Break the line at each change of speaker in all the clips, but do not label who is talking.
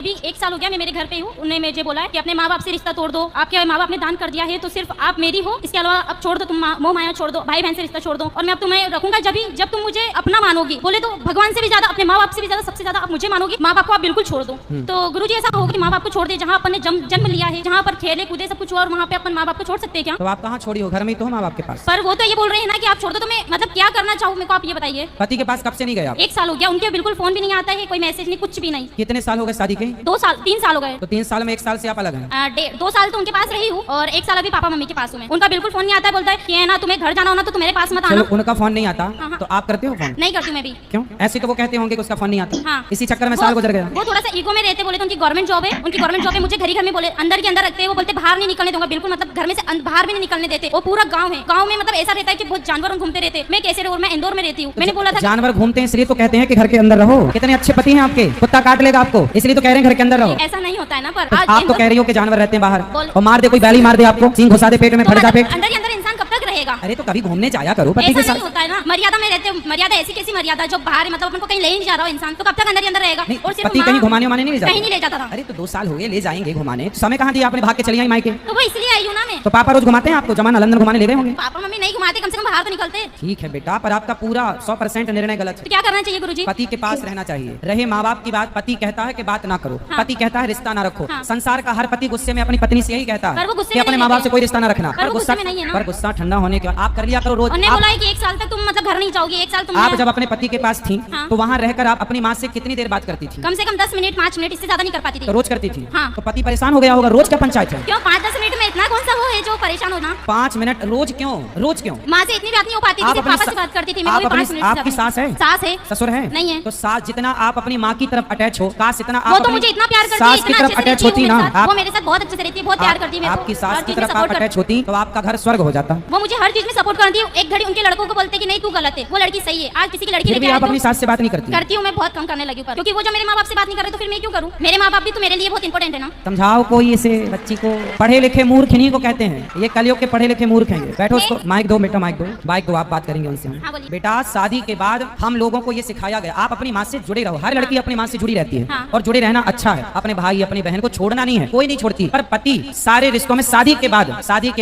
अभी 1 साल हो गया मैं मेरे घर पे हूँ। उन्होंने मुझे बोला है कि अपने माँ बाप से रिश्ता तोड़ दो, आपके माँ बाप ने दान कर दिया है तो सिर्फ आप मेरी हो, इसके अलावा अब छोड़ दो, तुम मोह माया छोड़ दो, भाई बहन से रिश्ता छोड़ दो और मैं अब तुम्हें रखूंगा जब तुम मुझे अपना मानोगी। बोले तो भगवान से भी ज्यादा, अपने माँ बाप से भी ज्यादा, सबसे ज्यादा आप मुझे मानोगी, माँ बाप को आप बिल्कुल छोड़ दो। तो गुरुजी ऐसा होगा कि माँ बाप को छोड़ दे, जहाँ अपन ने जन्म लिया है, जहाँ पर खेले कूदे सब कुछ हुआ और वहाँ पे अपन माँ बाप को छोड़ सकते हैं क्या?
तो आप कहाँ छोड़ी हो? घर में ही तो हो माँ बाप के पास।
पर वो तो ये बोल रहे हैं ना कि आप छोड़ दो, तो मैं मतलब क्या करना चाहूँ मेरे को आप ये बताइए।
पति के पास कब से नहीं गए आप?
1 साल हो गया, उनके बिल्कुल फोन भी नहीं आता है, कोई मैसेज नहीं, कुछ भी नहीं।
कितने साल हो गए शादी के?
2 साल 3 साल हो गए।
तो 3 साल में 1 साल से आप अलग हैं?
2 साल तो उनके पास रही हूँ और 1 साल अभी पापा मम्मी के पास हूँ मैं। उनका बिल्कुल फोन नहीं आता है, बोलता है कि है ना तुम्हें घर जाना हो ना तो तुम मेरे पास मत आना।
उनका फोन नहीं आता
हाँ।
तो आप करते हो फोन?
नहीं करती मैं भी।
क्यों? ऐसे तो वो कहते होंगे कि उसका फोन नहीं आता।
हाँ।
इसी चक्कर में साल गुजर गया।
वो थोड़ा सा ईगो में रहते, बोले तो उनकी गवर्नमेंट जॉब है, उनकी गवर्नमेंट जॉब है, मुझे घर में बोले अंदर के अंदर रखते हैं। वो बोलते बाहर नहीं निकलने दूंगा बिल्कुल, मतलब घर में से बाहर भी नहीं निकलने देते। वो पूरा गाँव है, गाँव में मतलब ऐसा रहता है कि बहुत जानवर घूमते रहते। मैं कैसे रहूँ? मैं इंदौर में रहती हूँ। मैंने बोला था
जानवर घूमते हैं इसलिए तो कहते हैं कि घर के अंदर रहो। कितने अच्छे पति हैं आपके, कुत्ता काट लेगा आपको, इसलिए तो कह रहे हैं घर के अंदर रहो।
ऐसा नहीं होता है ना, पर
आप तो कह रही हो कि जानवर रहते हैं बाहर
बोल।
और मार दे, कोई बैली मार दे आपको, सींग घुसा दे पेट में, फट जा पेट।
अंदर ही अंदर इंसान कब तक रहेगा?
अरे तो कभी घूमने जाया करो पति के
ऐसा
साथ।
नहीं होता है ना, मर्यादा में रहते। मर्यादा ऐसी कैसी मर्यादा जो बाहर है, मतलब अपन को कहीं ले नहीं जा रहा हो इंसान, तो कब तक अंदर ही अंदर रहेगा? और सिर्फ
पति कहीं घुमाने उमाने नहीं ले जाता?
कहीं नहीं ले जाता था।
अरे तो 2 साल हो गए, ले जाएंगे घुमाने, तो समय कहाँ दिया आपने? भाग के चली आई मायके।
तो वो इसलिए आई हूँ ना मैं।
तो पापा रोज घुमाते हैं आपको? जमाना लंदन घुमाने ले गए होंगे।
पापा मम्मी नहीं घुमाते, कम से कम बाहर तो निकलते।
ठीक है बेटा, पर आपका पूरा 100% निर्णय गलत है।
तो क्या करना चाहिए गुरुजी?
पति के पास रहना चाहिए। रहे माँ बाप की बात, पति कहता है कि बात ना करो,
हाँ।
पति कहता है रिश्ता ना रखो।
हाँ।
संसार का हर पति गुस्से में अपनी पत्नी से यही कहता
पर वो
है
गुस्से
कि
में
अपने
नहीं
माँ बाप
रहते।
से कोई रिश्ता ना रखना।
पर वो गुस्से में नहीं है ना।
पर गुस्सा ठंडा होने के बाद आप कर लिया करो रोज।
उन्होंने बोला है कि 1 साल तक तुम मतलब घर नहीं जाओगी, 1 साल तुम
आप जब अपने पति के पास थी
हाँ।
तो वहाँ रहकर आप अपनी माँ से कितनी देर बात करती थी?
कम से कम 10 मिनट 5 मिनट, इससे ज्यादा नहीं कर पाती थी।
तो रोज करती थी।
हाँ।
तो पति परेशान हो गया होगा, रोज क्या पंचायत है?
क्यों 5-10 मिनट में इतना कौन सा वो है जो परेशान होना?
5 मिनट रोज क्यों? रोज क्यों?
माँ से इतनी बात नहीं हो पाती थी, पापा से बात करती थी मैं।
आपकी सास है?
सास है।
ससुर है?
नहीं है।
तो सास जितना आप अपनी माँ की तरफ अटैच हो, काश इतना आप
वो तो मुझे इतना प्यार करती है,
सास की
इतना
तरफ
अच्छे से
अटैच
रहती है
होती
वो
ना।
मेरे साथ। वो मेरे साथ बहुत अच्छे से रहती है, बहुत प्यार करती है मेरे को।
आपकी सास
हर
की
चीज़ में
तरफ आप
support
अटैच होती तो आपका घर स्वर्ग हो जाता।
वो मुझे हर चीज में सपोर्ट करती है। एक घड़ी उनके लड़कों को बोलते कि नहीं तू गलत है, वो लड़की सही है। आज किसी की लड़की
फिर भी
लेके
आप
आए
अपनी
तो
सास से बात नहीं करती?
करती हूँ मैं, बहुत कम करने लगी हूँ, क्योंकि वो जो मेरे माँ बाप से बात नहीं कर रहे तो फिर मैं क्यों करूँ? मेरे माँ बाप भी तो मेरे लिए बहुत इंपॉर्टेंट है ना।
समझाओ कोई इसे बच्ची को। पढ़े लिखे मूर्ख इन्हीं को कहते हैं, ये कलयुग के पढ़े लिखे मूर्ख हैं। बैठो, उसको माइक दो बेटा, माइक दो, बाइक दो, आप बात करेंगे उनसे।
हाँ, बोलिए।
बेटा शादी के बाद हम लोगों को ये सिखाया गया आप अपनी माँ से जुड़े रहो। हर लड़की अपनी माँ से जुड़ी रहती है
हाँ।
और जुड़े रहना अच्छा है। अपने भाई अपनी बहन को छोड़ना नहीं है, कोई नहीं छोड़ती। पर पति सारे रिश्तों में शादी के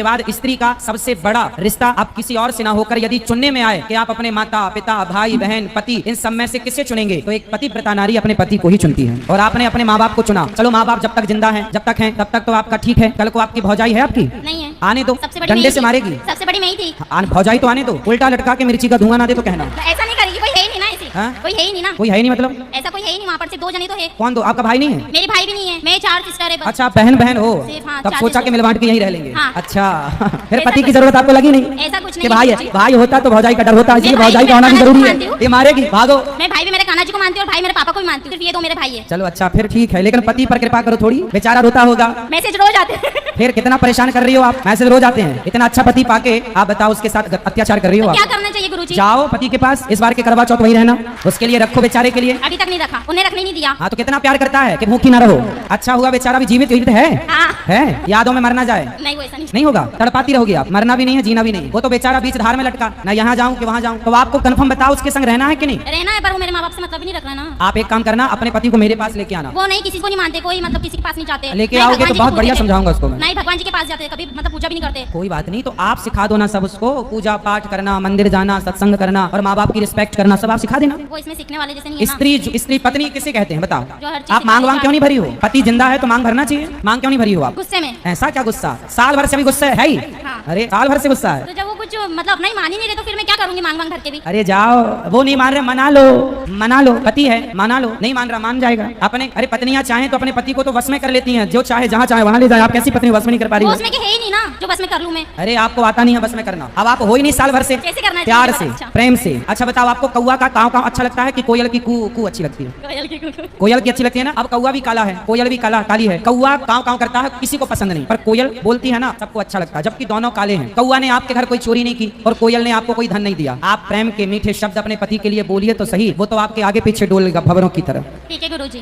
बाद स्त्री का सबसे बड़ा रिश्ता आप किसी और से ना होकर यदि चुनने में आए कि आप अपने माता पिता भाई बहन पति इन सब में से किसे चुनेंगे, तो एक पति व्रता नारी अपने पति को ही चुनती है। और आपने अपने माँ बाप को चुना। चलो माँ बाप जब तक जिंदा है, जब तक है तब तक तो आपका ठीक है। कल को आपकी भौजाई है आपकी,
नहीं है,
आने दो,
सबसे बड़ी
डंडे से
मैं ही
मारेगी।
थी। सबसे बड़ी मैं ही थी।
भौजाई तो आने दो, उल्टा लटका के मिर्ची का धुआं ना दे तो कहना।
ऐसा नहीं करेगी, कोई है ही नहीं ना ऐसी।
हाँ?
कोई है ही नहीं ना।
कोई है नहीं मतलब?
ऐसा कोई है ही नहीं, वहाँ पर सिर्फ 2 जने तो है।
कौन दो? आपका भाई नहीं है?
मेरे भाई भी नहीं है, मैं 4 सिस्टर है बस।
अच्छा बहन बहन हो,
सिर्फ, हाँ,
तब
4
सोचा कि मिल बांट के यहीं रह लेंगे।
हाँ।
अच्छा फिर
ऐसा
पति की
कुछ-
जरूरत आपको लगी नहीं?
ऐसा कुछ
कि
नहीं
भाई
है।
है, भाई होता तो भौजाई का डर होता, इसलिए
मैं भाई
भौजाई
भी
का होना भी
मेरे
जरूरी
कान्हा जी को
है। ये मारेगी, भागो।
मैं भाई भी मेरे कान्हा जी को मानती हूँ और भाई मेरे पापा को भी मानती हूँ, सिर्फ ये 2 मेरे भाई है।
चलो अच्छा फिर ठीक है, लेकिन पति पर कृपा करो थोड़ी, बेचारा रोता होगा।
मैसेज रोज आते हैं।
फिर कितना परेशान कर रही हो आप? मैसेज रोज आते हैं। इतना अच्छा पति पाके आप बताओ उसके साथ अत्याचार कर रही हो
क्या
आप।
करना चाहिए गुरुजी?
जाओ पति के पास, इस बार के करवा चौथ वही रहना, उसके लिए रखो बेचारे के लिए।
अभी तक नहीं रखा, उन्हें रखने नहीं दिया।
हाँ तो कितना प्यार करता है कि भूखी ना रहो। अच्छा हुआ बेचारा भी जीवित है।
हाँ।
है, यादों में मरना जाए
नहीं, वो ऐसा नहीं।
नहीं होगा, तड़पाती रहोगी आप। मरना भी नहीं है, जीना भी नहीं। वो तो बेचारा बीच धार में लटका, ना यहाँ जाऊँ कि वहाँ जाऊँ। तो आपको कंफर्म बताओ उसके संग रहना है कि नहीं?
रहना है, पर वो मेरे माँ बाप से मतलब ही नहीं रखना ना।
आप एक काम करना, अपने पति को मेरे पास लेके आना।
वो नहीं, किसी को नहीं मानते, कोई मतलब किसी के पास नहीं जाते।
लेके
नहीं,
आओगे
भगवान
तो
जी
बहुत
को
बढ़िया
पूजते।
समझाऊंगा उसको मैं।
नहीं, भगवान जी के पास जाते हैं, कभी मतलब पूजा भी नहीं करते।
कोई बात नहीं, तो आप सिखा दो ना सब उसको, पूजा पाठ करना, मंदिर जाना, सत्संग करना और माँ बाप की रिस्पेक्ट करना, सब आप सिखा देना।
वो इसमें सीखने वाले जैसे नहीं है ना।
स्त्री पत्नी किसे कहते हैं बताओ?
जो हर चीज़
आप मांग
सिखाएगा।
वांग क्यों नहीं भरी हो? पति जिंदा है तो मांग भरना चाहिए। मांग क्यों नहीं भरी हो आप?
गुस्से में।
ऐसा क्या गुस्सा? साल भर से भी गुस्सा है ही?
हाँ।
अरे साल भर से गुस्सा है?
तो जब वो कुछ मतलब अपना ही मान ही नहीं रहे तो फिर मैं क्या करूंगी मांग मांग भर के भी?
अरे जाओ, वो नहीं मान रहे, मना लो, मना लो। पति है, मना लो। नहीं मान रहा, मान जाएगा। अपने अरे पत्नियां चाहें तो अपने पति को तो वश में कर लेती हैं, जो चाहे जहाँ चाहे वहाँ ले जाए। आप कैसी पत्नी वश में नहीं कर पा रही
वो
हो?
उसमें के है ही नहीं ना जो बस में कर लूं मैं।
अरे आपको आता नहीं है बस में करना। अब आप हो ही नहीं साल भर से।
कैसे करना है?
प्यार से,
अच्छा।
प्रेम से। अच्छा बताओ, आपको कौवा का काव काव अच्छा लगता है कि कोयल की कू कू अच्छी लगती है? कोयल की अच्छी लगती है ना। अब कौवा भी काला है, कोयल भी काली है। कौवा काव काव करता है, किसी को पसंद नहीं, पर कोयल बोलती है ना, सबको अच्छा लगता है। जबकि दोनों काले हैं। कौवा ने आपके घर कोई चोरी नहीं नहीं की और कोयल ने आपको कोई धन नहीं दिया, आप प्रेम के मीठे शब्द अपने पति के लिए बोलिए तो सही, वो तो आपके आगे पीछे डोलेगा भंवरों की तरह।
ठीक है गुरुजी।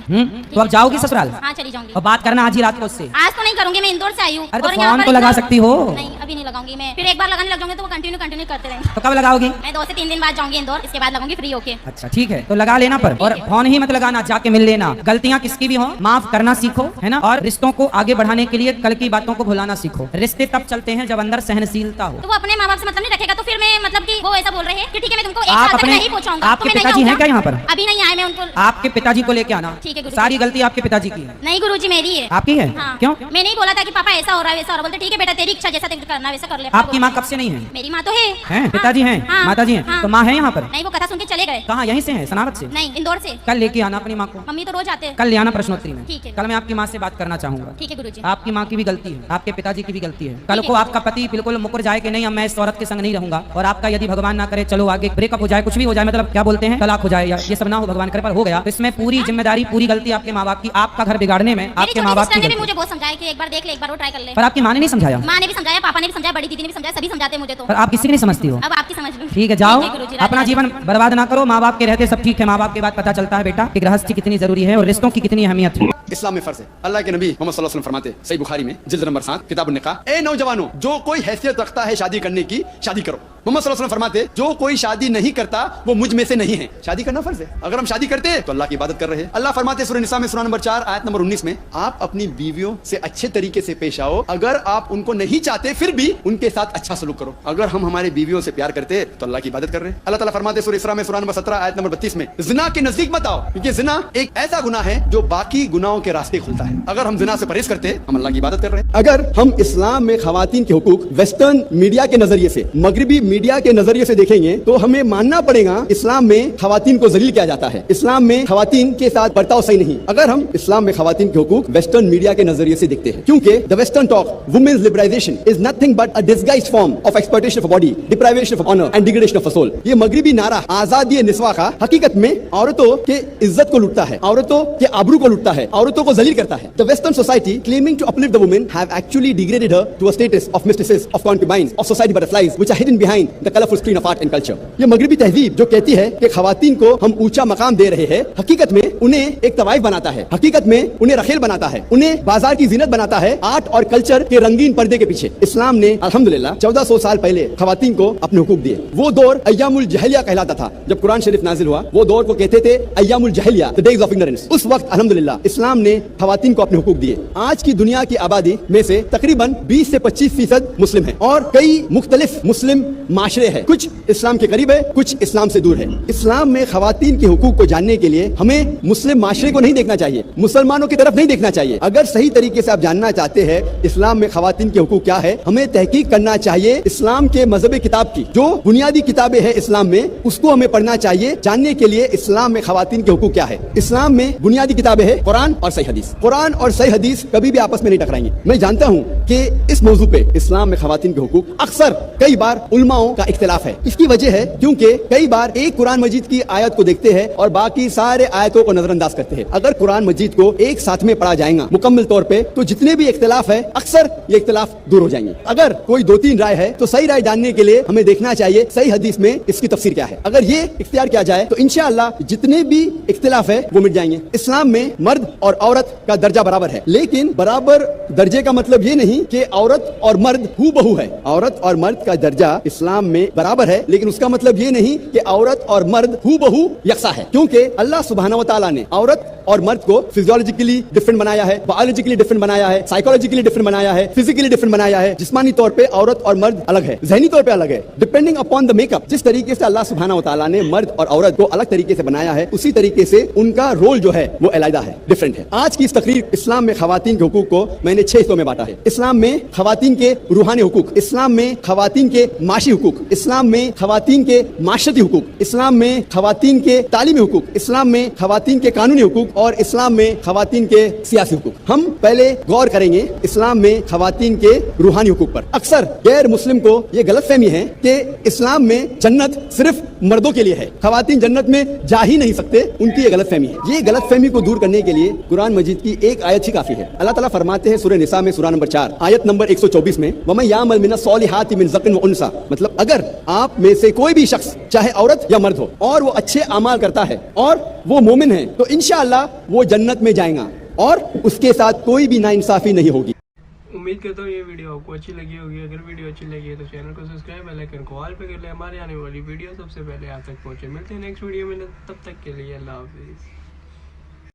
तो अब जाओगी ससुराल?
हाँ चली जाऊंगी।
और बात करना आज ही रात को उससे।
आज तो नहीं करूंगी, मैं इंदौर से आई हूँ।
अरे तो फोन तो लगा सकती हो।
नहीं अभी नहीं लगाऊंगी मैं, फिर एक बार लगाने लग जाऊंगी तो वो कंटिन्यू करते रहेंगे।
तो कब लगाओगी?
मैं 2 से 3 दिन बाद जाऊंगी इंदौर, इसके बाद लगाऊंगी फ्री होके।
अच्छा ठीक है, तो लगा लेना पर, और फोन ही मत लगाना, जाके मिल लेना। गलतियां किसकी भी हो माफ करना सीखो, है ना, और रिश्तों को आगे बढ़ाने के लिए कल की बातों को भुलाना सीखो। रिश्ते तब चलते हैं जब अंदर सहनशीलता हो।
तो वो अपने माँ बाप से मतलब नहीं रखेगा तो फिर मैं मतलब कि वो ऐसा बोल रहे हैं कि ठीक है मैं तुमको एक
आप
साल तक
अपने-
नहीं पहुंचाऊंगा।
आपके पिताजी हैं क्या यहाँ पर?
अभी नहीं आए, मैं उनको।
आपके पिताजी को लेके आना।
ठीक है गुरुजी।
सारी गलती आपके पिताजी की है।
नहीं गुरुजी मेरी है।
आपकी है?
हाँ।
क्यों?
मैं नहीं बोला था कि पापा ऐसा हो रहा है वैसा हो रहा है, बोलते ठीक है बेटा तेरी इच्छा जैसा करना वैसा कर ले।
आपकी माँ कब से नहीं है?
मेरी माँ तो है।
हैं? पिताजी हैं?
हाँ,
माताजी हैं?
हाँ।
तो माँ है यहाँ पर?
नहीं वो कथा सुन के चले गए।
कहाँ? यहीं से है, सनावत से?
नहीं इंदौर से।
कल लेके आना अपनी माँ को।
मम्मी तो रोज आते हैं।
कल ले आना प्रश्नोत्तरी में।
ठीक है।
कल मैं आपकी माँ से बात करना चाहूंगा।
ठीक है गुरुजी।
आपकी माँ की भी गलती है, आपके पिताजी की भी गलती है। कल
ठीक
को
है।
आपका पति बिल्कुल मुकर जाए कि नहीं अब मैं इस औरत के संग नहीं रहूंगा, और आपका यदि भगवान ना करे चलो आगे ब्रेकअप हो जाए, कुछ भी हो जाए, मतलब क्या बोलते हैं तलाक हो जाए, या ये सब ना हो भगवान करे, पर हो गया तो इसमें पूरी जिम्मेदारी पूरी गलती आपके माँ बाप की। आपका घर बिगाड़ने में आपके माँ बाप की
ने भी
गलती।
मुझे बहुत समझाया कि एक बार देख ले, एक बार वो ट्राई कर ले।
पर आपकी माँ ने नहीं समझाया?
माँ ने भी समझाया, पापा ने भी समझाया, बड़ी दीदी ने भी समझाया, सभी समझाते हैं मुझे तो।
पर आप किसी की नहीं समझती हो।
अब आपकी समझ लो।
ठीक है जाओ,
गुरुजी,
अपना जीवन बर्बाद ना करो। माँ बाप के रहते सब ठीक है, माँ बाप के बाद पता चलता है बेटा कि गृहस्थी कितनी जरूरी है और रिश्तों की कितनी अहमियत है।
इस्लाम में फर्ज है। अल्लाह के नबी मोहम्मद सल्लल्लाहु अलैहि वसल्लम फरमाते सही बुखारी में जिल्द नंबर 7 किताब निकाह, ए नौजवानों जो कोई हैसियत रखता है शादी करने की शादी करो। मोहम्मद सल्लल्लाहु अलैहि वसल्लम फरमाते जो कोई शादी नहीं करता वो मुझ में से नहीं है। शादी करना फर्ज है। अगर हम शादी करते हैं तो अल्लाह की इबादत कर रहे हैं। अल्लाह फरमाते सूरह निसा में सूरह नंबर 4 आयत नंबर 19 में आप अपनी बीवियों से अच्छे तरीके से पेश आओ। अगर आप उनको नहीं चाहते फिर भी उनके साथ अच्छा सलूक करो। अगर हम हमारी बीवियों से प्यार करते हैं तो अल्लाह की इबादत कर रहे हैं। अल्लाह ताला फरमाते सूरह इसरा में सूरह नंबर 17 आयत नंबर 32 में जिना के नजदीक मत आओ, क्योंकि जिना एक ऐसा गुनाह है जो बाकी गुनाहों के रास्ते खुलता है। अगर हम जिना से परहेज करते हैं हम अल्लाह की इबादत कर रहे हैं। अगर हम इस्लाम में खवातीन के हुकूक वेस्टर्न मीडिया के नजरिए से, मगरबी मीडिया के नजरिए से देखेंगे तो हमें मानना पड़ेगा इस्लाम में खवातीन को जलील किया जाता है, इस्लाम में खवातीन के साथ बर्ताव सही नहीं। अगर हम इस्लाम में खवातीन के हुकूक वेस्टर्न मीडिया के नजरिए से देखते हैं, क्योंकि the western talk women's liberalisation is nothing but a disguised form of exploitation of body, deprivation of honour and degradation of soul. ये मगरबी नारा आजादी निस्वा का हकीकत में औरतों के इज्जत को लूटता है, औरतों के आबरू को लूटता है, औरतों को जलील करता है। The western society claiming to uplift the women have actually degraded her to a status of mistresses, of concubines, of society butterflies which are hidden behind the colorful screen of art and culture. ये मगरबी तहजीब जो कहती है कि खवातीन को हम ऊंचा मकाम दे रहे हैं, हकीकत में उन्हें एक तवाइफ बनाता है, हकीकत में उन्हें रखेल बनाता है, उन्हें बाजार की जीनत बनाता है आर्ट और कल्चर के रंगीन पर्दे के पीछे। इस्लाम ने अल्हम्दुलिल्लाह 1400 साल पहले खवातीन को अपने हुकूक दिए। वो दौर अय्यामुल जहलिया कहलाता था। जब कुरान शरीफ नाजिल हुआ वो दौर को कहते थे अय्यामुल जहलिया, द डेज ऑफ इग्नोरेंस। उस वक्त अल्हम्दुलिल्लाह इस्लाम ने खवातीन को अपने हुकूक दिए। आज की दुनिया की आबादी में से तकरीबन 20 से 25% मुस्लिम है और कई मुख्तलिफ मुस्लिम माशरे हैं। कुछ इस्लाम के करीब है, कुछ इस्लाम से दूर है। इस्लाम में खवातीन के हुकूक को जानने के लिए हमें मुस्लिम माशरे को नहीं देखना चाहिए, मुसलमानों की तरफ नहीं देखना चाहिए। अगर सही तरीके से आप जानना चाहते हैं इस्लाम में खवातीन के हुकूक क्या है, हमें तहकीक करना चाहिए इस्लाम के मजहबी किताब की। जो बुनियादी किताबें हैं इस्लाम में उसको हमें पढ़ना चाहिए जानने के लिए इस्लाम में खवातीन के हुकूक क्या है। इस्लाम में बुनियादी किताबें हैं कुरान और सही हदीस। कुरान और सही हदीस कभी भी आपस में नहीं टकराएंगे। मैं जानता हूँ कि इस मौजू पे इस्लाम में खवातीन के हुकूक अक्सर कई बार उलमाओं का इख्तिलाफ है। इसकी वजह है क्योंकि कई बार एक कुरान मजीद की आयत को देखते हैं और बाकी सारे आयतों को नजरअंदाज करते हैं। अगर कुरान मजीद को एक साथ में पढ़ा जाएगा मुकम्मल तौर पे तो जितने भी इख्तिलाफ है अक्सर ये इख्तिलाफ दूर हो जाएंगे। अगर कोई 2-3 राय है तो सही राय जानने के लिए हमें देखना चाहिए सही हदीस में इसकी तफसीर क्या है। अगर ये इख्तियार किया जाए तो इंशाअल्लाह जितने भी इख्तिलाफ है वो मिट जाएंगे। इस्लाम में मर्द और औरत का दर्जा बराबर है, लेकिन बराबर दर्जे का मतलब ये नहीं कि औरत और मर्द हू बहू है। औरत और मर्द का दर्जा इस्लाम में बराबर है, लेकिन उसका मतलब ये नहीं कि औरत और मर्द हू बहू यकसा है, क्योंकि अल्लाह सुब्हानहू व तआला ने औरत और मर्द को फिजियोलॉजिकली डिफरेंट बनाया है, बायोलॉजिकली डिफरेंट बनाया है, साइकोलॉजिकली डिफरेंट बनाया है, फिजिकली डिफरेंट बनाया है। जिस्मानी तौर पे औरत और मर्द अलग है, ज़हनी तौर पे अलग है। डिपेंडिंग अपॉन द मेकअप, जिस तरीके से अल्लाह सुब्हानहू व तआला ने मर्द और औरत को अलग तरीके से बनाया है उसी तरीके से उनका रोल जो है वो अलग है, डिफरेंट है। आज की इस तकरीर इस्लाम में खवातीन के हुकूक को मैंने 6 हिस्सों में बांटा है। इस्लाम में खवातीन के रूहानी हुकूक, इस्लाम में खवातीन के माशी हुकूक, इस्लाम में खवातीन के माशरती हुकूक, इस्लाम में खवातीन के तालीमी हुकूक, इस्लाम में खवातीन के कानूनी हुकूक और इस्लाम में खवातीन के सियासी हुकूक। हम पहले गौर करेंगे इस्लाम में खवातीन के रूहानी हुकूक पर। अक्सर गैर मुस्लिम को यह गलतफहमी है कि इस्लाम में जन्नत सिर्फ मर्दों के लिए है, खवातीन जन्नत में जा ही नहीं सकते, उनकी ये गलतफहमी है। ये गलतफहमी को दूर करने के लिए कुरान मजीद की एक आयत ही काफी है। अल्लाह ताला फरमाते हैं सूरह निसा में सूरह नंबर 4 आयत नंबर 124 में वमन यामल मिनस सॉलिहाति मिन ज़क्रिन व उन्सा, मतलब मतलब अगर आप में से कोई भी शख्स चाहे औरत या मर्द हो और वो अच्छे अमाल करता है और वो मोमिन है तो इंशाअल्लाह वो जन्नत में जाएगा और उसके साथ कोई भी नाइंसाफी नहीं होगी।
उम्मीद करता हूँ ये वीडियो आपको अच्छी लगी होगी। अगर वीडियो अच्छी लगी है तो चैनल को सब्सक्राइब, बेल आइकन को ऑल पे कर ले, हमारे आने वाली वीडियो सबसे पहले आप तक पहुँचे। मिलते हैं नेक्स्ट वीडियो में, तब तक के लिए अल्लाह हाफिज़।